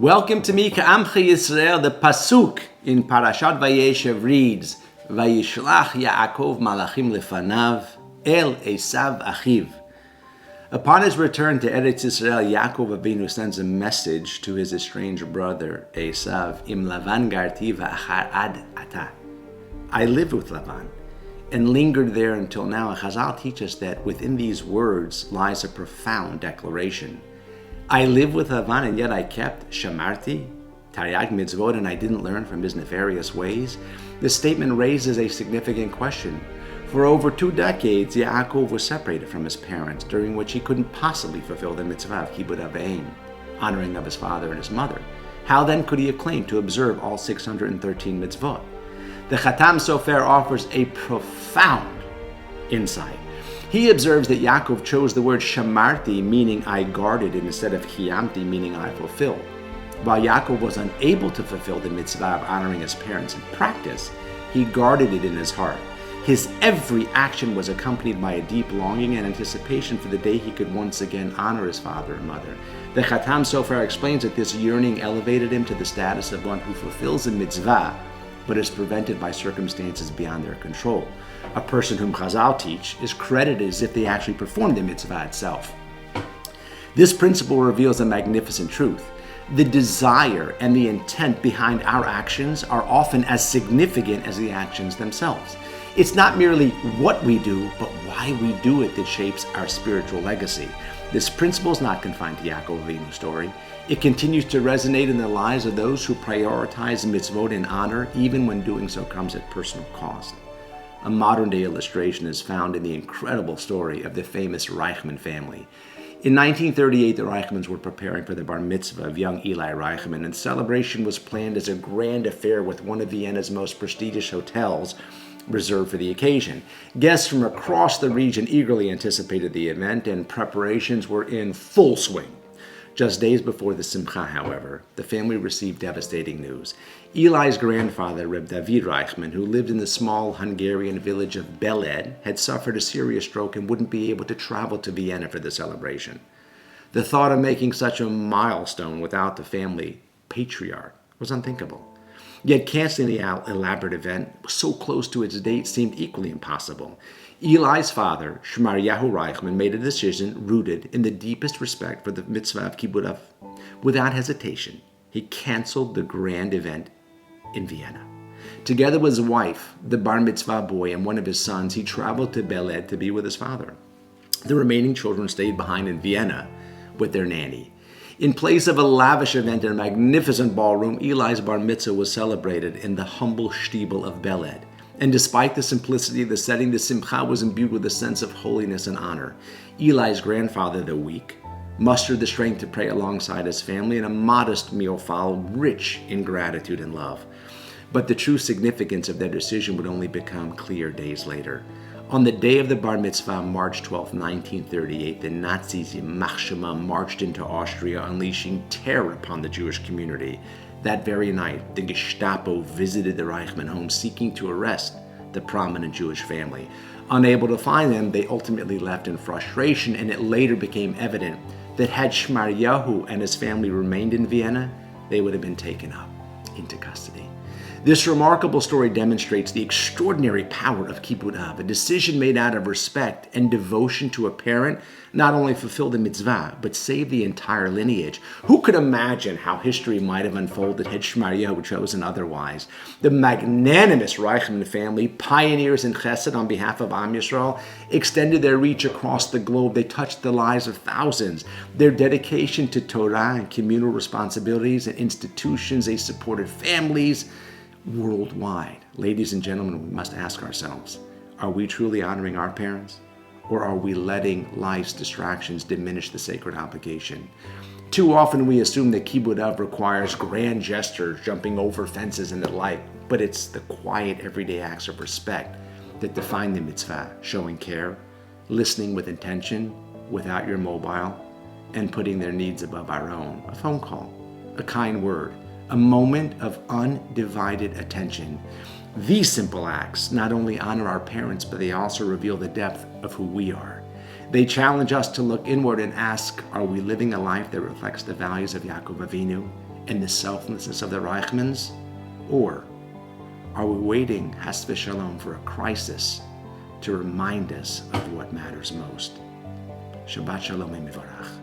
Welcome to me, Ka'amcha Yisrael. The pasuk in Parashat Vayishlach reads, Vayishlach Yaakov malachim lefanav el Esav achiv. Upon his return to Eretz Yisrael, Yaakov Avinus sends a message to his estranged brother Esav, Im Lavan garti va'achar ad ata. I lived with Lavan and lingered there until now. Chazal teach us that within these words lies a profound declaration. I lived with Lavan and yet I kept shamarti, taryag mitzvot, and I didn't learn from his nefarious ways. This statement raises a significant question. For over 2 decades, Yaakov was separated from his parents, during which he couldn't possibly fulfill the mitzvah of kibud avein, honoring of his father and his mother. How then could he have claimed to observe all 613 mitzvot? The Khatam Sofer offers a profound insight. He observes that Yaakov chose the word shamarti, meaning I guarded, instead of chiyamti, meaning I fulfilled. While Yaakov was unable to fulfill the mitzvah of honoring his parents in practice, he guarded it in his heart. His every action was accompanied by a deep longing and anticipation for the day he could once again honor his father and mother. The Khatam Sofer explains that this yearning elevated him to the status of one who fulfills a mitzvah, but is prevented by circumstances beyond their control. A person whom Chazal teach is credited as if they actually performed the mitzvah itself. This principle reveals a magnificent truth. The desire and the intent behind our actions are often as significant as the actions themselves. It's not merely what we do, but why we do it that shapes our spiritual legacy. This principle is not confined to Yaakov Avinus' story. It continues to resonate in the lives of those who prioritize mitzvot and honor, even when doing so comes at personal cost. A modern-day illustration is found in the incredible story of the famous Reichman family. In 1938, the Reichmans were preparing for the bar mitzvah of young Eli Reichman, and celebration was planned as a grand affair with one of Vienna's most prestigious hotels reserved for the occasion. Guests from across the region eagerly anticipated the event, and preparations were in full swing. Just days before the Simcha, however, the family received devastating news. Eli's grandfather, Reb David Reichman, who lived in the small Hungarian village of Beled, had suffered a serious stroke and wouldn't be able to travel to Vienna for the celebration. The thought of making such a milestone without the family patriarch was unthinkable. Yet canceling the elaborate event so close to its date seemed equally impossible. Eli's father, Shmaryahu Reichman, made a decision rooted in the deepest respect for the mitzvah of kibud av. Without hesitation, he canceled the grand event in Vienna. Together with his wife, the bar mitzvah boy, and one of his sons, he traveled to Beled to be with his father. The remaining children stayed behind in Vienna with their nanny. In place of a lavish event in a magnificent ballroom, Eli's bar mitzvah was celebrated in the humble shtibel of Beled. And despite the simplicity of the setting, the simcha was imbued with a sense of holiness and honor. Eli's grandfather, though weak, mustered the strength to pray alongside his family, and a modest meal followed, rich in gratitude and love. But the true significance of their decision would only become clear days later. On the day of the bar mitzvah, March 12, 1938, the Nazis Yimach Shema marched into Austria, unleashing terror upon the Jewish community. That very night, the Gestapo visited the Reichman home, seeking to arrest the prominent Jewish family. Unable to find them, they ultimately left in frustration, and it later became evident that had Shmaryahu and his family remained in Vienna, they would have been taken up into custody. This remarkable story demonstrates the extraordinary power of kibud av. A decision made out of respect and devotion to a parent not only fulfilled the mitzvah, but saved the entire lineage. Who could imagine how history might have unfolded had Shmaryahu chosen otherwise? The magnanimous Reichman family, pioneers in chesed on behalf of Am Yisrael, extended their reach across the globe. They touched the lives of thousands. Their dedication to Torah and communal responsibilities and institutions, they supported families worldwide. Ladies and gentlemen, we must ask ourselves, are we truly honoring our parents? Or are we letting life's distractions diminish the sacred obligation? Too often we assume that kibud av requires grand gestures, jumping over fences and the like, but it's the quiet everyday acts of respect that define the mitzvah, showing care, listening with intention without your mobile, and putting their needs above our own. A phone call, a kind word, a moment of undivided attention. These simple acts not only honor our parents, but they also reveal the depth of who we are. They challenge us to look inward and ask, are we living a life that reflects the values of Yaakov Avinu? in the selflessness of the Reichmans? Or are we waiting, has v'shalom, for a crisis to remind us of what matters most? Shabbat shalom u'mivarach.